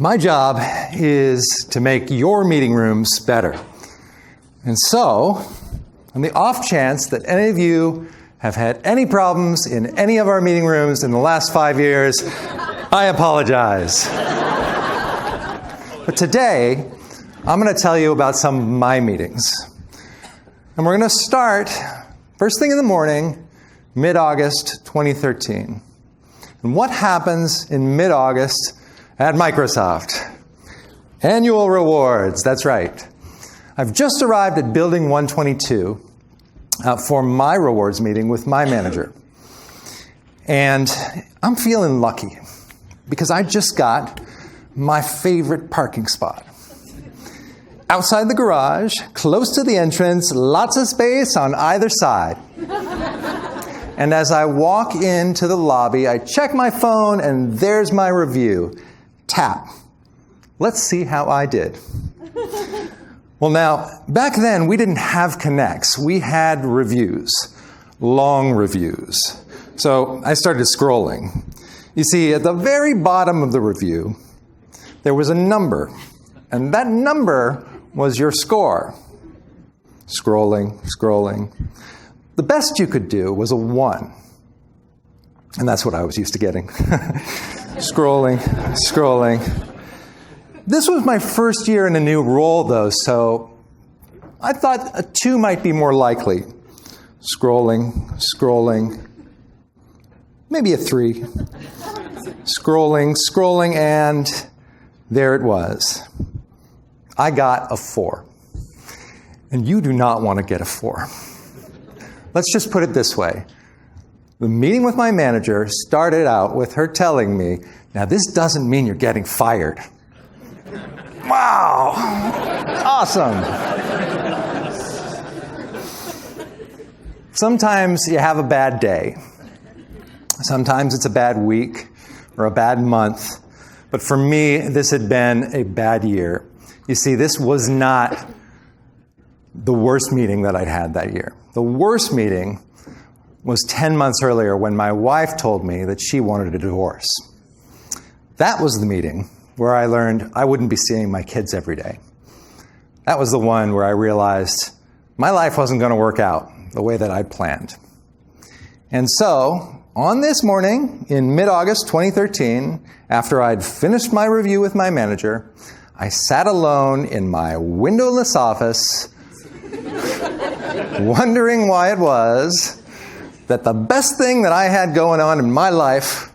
My job is to make your meeting rooms better. And so, on the off chance that any of you have had any problems in any of our meeting rooms in the last 5 years, I apologize. But today, I'm going to tell you about some of my meetings. And we're going to start first thing in the morning, mid-August 2013. And what happens in mid-August at Microsoft? Annual rewards, that's right. I've just arrived at Building 122 for my rewards meeting with my manager. And I'm feeling lucky because I just got my favorite parking spot. Outside the garage, close to the entrance, lots of space on either side. And as I walk into the lobby, I check my phone and there's my review. Tap. Let's see how I did. Well, now, back then, we didn't have connects. We had reviews, long reviews. So I started scrolling. You see, at the very bottom of the review, there was a number. And that number was your score. Scrolling, scrolling. The best you could do was a 1. And that's what I was used to getting. Scrolling, scrolling. This was my first year in a new role, though, so I thought a 2 might be more likely. Scrolling, scrolling. Maybe a 3. Scrolling, scrolling, and there it was. I got a 4. And you do not want to get a 4. Let's just put it this way. The meeting with my manager started out with her telling me, now this doesn't mean you're getting fired. Wow! Awesome! Sometimes you have a bad day. Sometimes it's a bad week or a bad month. But for me, this had been a bad year. You see, this was not the worst meeting that I'd had that year. The worst meeting was 10 months earlier when my wife told me that she wanted a divorce. That was the meeting where I learned I wouldn't be seeing my kids every day. That was the one where I realized my life wasn't going to work out the way that I'd planned. And so, on this morning in mid-August 2013, after I'd finished my review with my manager, I sat alone in my windowless office, wondering why it was that the best thing that I had going on in my life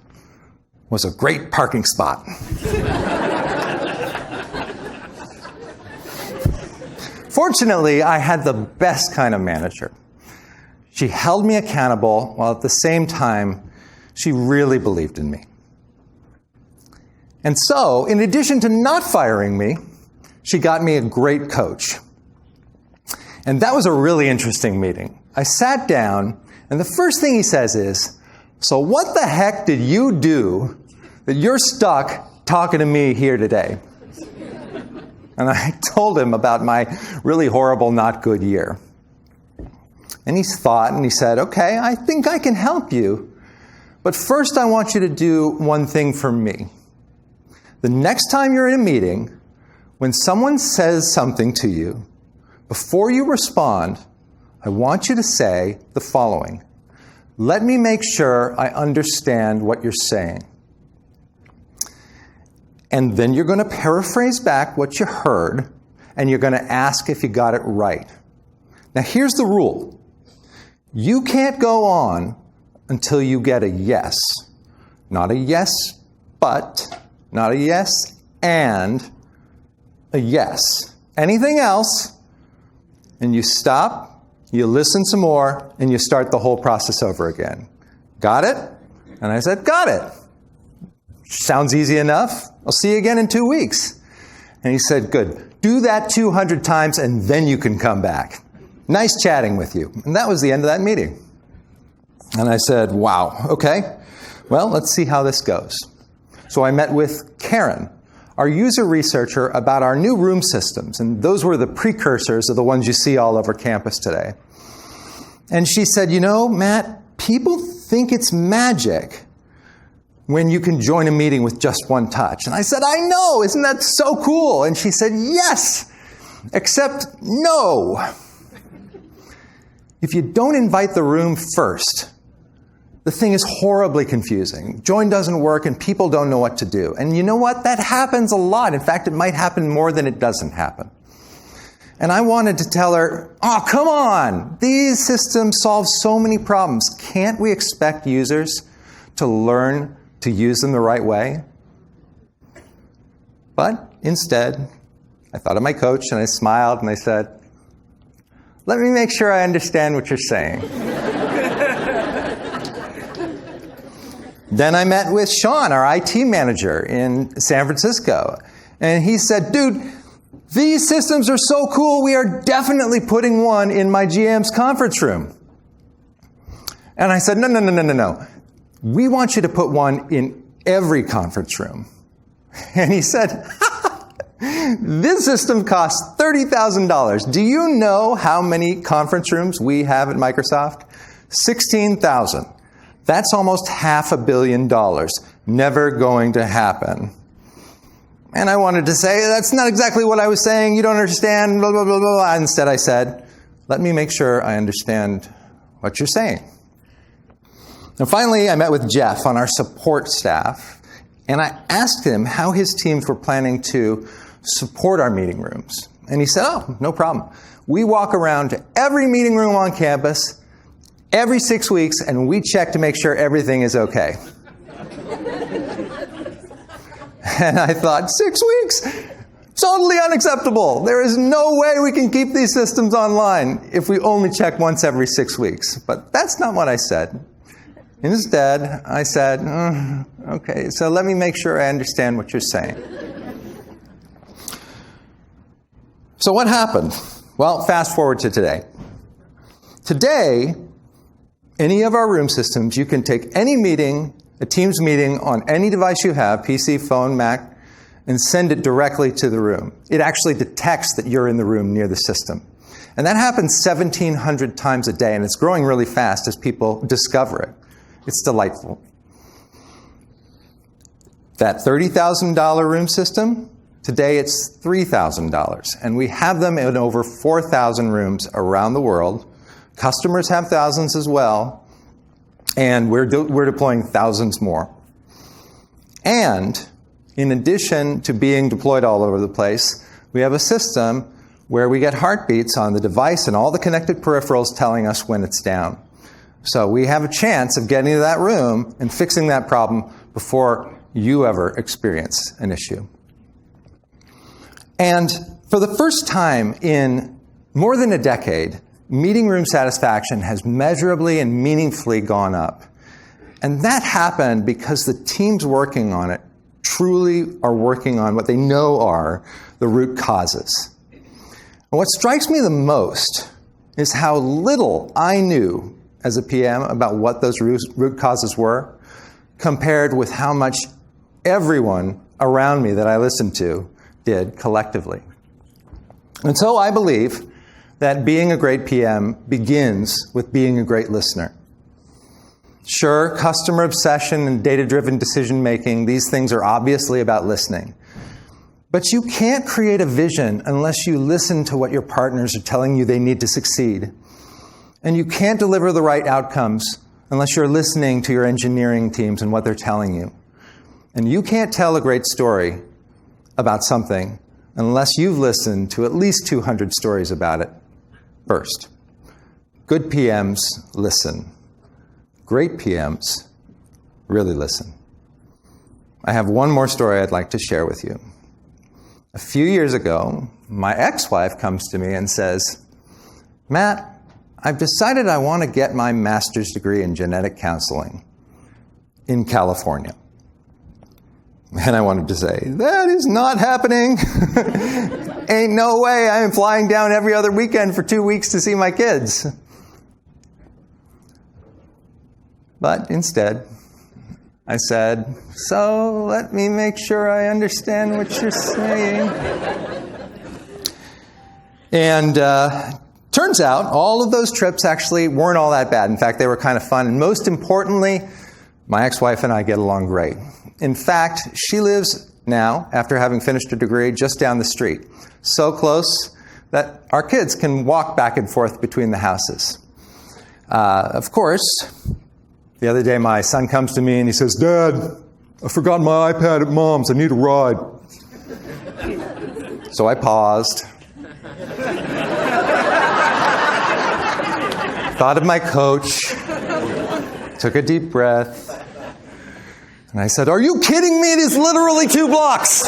was a great parking spot. Fortunately, I had the best kind of manager. She held me accountable while at the same time, she really believed in me. And so, in addition to not firing me, she got me a great coach. And that was a really interesting meeting. I sat down, and the first thing he says is, so what the heck did you do that you're stuck talking to me here today? And I told him about my really horrible, not good year. And he thought, and he said, okay, I think I can help you. But first I want you to do one thing for me. The next time you're in a meeting, when someone says something to you, before you respond, I want you to say the following. Let me make sure I understand what you're saying. And then you're going to paraphrase back what you heard, and you're going to ask if you got it right. Now, here's the rule. You can't go on until you get a yes. Not a yes, but, not a yes, and a yes. Anything else, and you stop, you listen some more, and you start the whole process over again. Got it? And I said, got it. Sounds easy enough. I'll see you again in 2 weeks. And he said, good. Do that 200 times, and then you can come back. Nice chatting with you. And that was the end of that meeting. And I said, wow, okay. Well, let's see how this goes. So I met with Karen, our user researcher, about our new room systems. And those were the precursors of the ones you see all over campus today. And she said, you know, Matt, people think it's magic, when you can join a meeting with just one touch. And I said, I know, isn't that so cool? And she said, yes, except no. If you don't invite the room first, the thing is horribly confusing. Join doesn't work and people don't know what to do. And you know what? That happens a lot. In fact, it might happen more than it doesn't happen. And I wanted to tell her, oh, come on. These systems solve so many problems. Can't we expect users to learn to use them the right way? But instead, I thought of my coach and I smiled and I said, let me make sure I understand what you're saying. Then I met with Sean, our IT manager in San Francisco. And he said, dude, these systems are so cool, we are definitely putting one in my GM's conference room. And I said, no. We want you to put one in every conference room. And he said, this system costs $30,000. Do you know how many conference rooms we have at Microsoft? 16,000. That's almost $500 million. Never going to happen. And I wanted to say, that's not exactly what I was saying. You don't understand, blah, blah, blah, blah. Instead, I said, let me make sure I understand what you're saying. And finally, I met with Jeff on our support staff, and I asked him how his teams were planning to support our meeting rooms. And he said, oh, no problem. We walk around to every meeting room on campus every 6 weeks, and we check to make sure everything is okay. And I thought, 6 weeks? Totally unacceptable. There is no way we can keep these systems online if we only check once every 6 weeks. But that's not what I said. Instead, I said, okay, so let me make sure I understand what you're saying. So what happened? Well, fast forward to today. Today, any of our room systems, you can take any meeting, a Teams meeting on any device you have, PC, phone, Mac, and send it directly to the room. It actually detects that you're in the room near the system. And that happens 1,700 times a day, and it's growing really fast as people discover it. It's delightful. That $30,000 room system, today it's $3,000. And we have them in over 4,000 rooms around the world. Customers have thousands as well. And we're deploying thousands more. And in addition to being deployed all over the place, we have a system where we get heartbeats on the device and all the connected peripherals telling us when it's down. So we have a chance of getting to that room and fixing that problem before you ever experience an issue. And for the first time in more than a decade, meeting room satisfaction has measurably and meaningfully gone up. And that happened because the teams working on it truly are working on what they know are the root causes. And what strikes me the most is how little I knew as a PM about what those root causes were, compared with how much everyone around me that I listened to did collectively. And so I believe that being a great PM begins with being a great listener. Sure, customer obsession and data-driven decision-making, these things are obviously about listening. But you can't create a vision unless you listen to what your partners are telling you they need to succeed. And you can't deliver the right outcomes unless you're listening to your engineering teams and what they're telling you. And you can't tell a great story about something unless you've listened to at least 200 stories about it first. Good PMs listen. Great PMs really listen. I have one more story I'd like to share with you. A few years ago, my ex-wife comes to me and says, Matt, I've decided I want to get my master's degree in genetic counseling in California. And I wanted to say, that is not happening. Ain't no way. I am flying down every other weekend for 2 weeks to see my kids. But instead, I said, so let me make sure I understand what you're saying. And turns out all of those trips actually weren't all that bad. In fact, they were kind of fun. And most importantly, My ex-wife and I get along great. In fact, she lives now, after having finished a degree, just down the street. So close that our kids can walk back and forth between the houses. Of course, the other day my son comes to me and he says, "Dad, I forgot my iPad at Mom's. I need a ride." So I paused, thought of my coach, took a deep breath, and I said, "Are you kidding me? It is literally 2 blocks."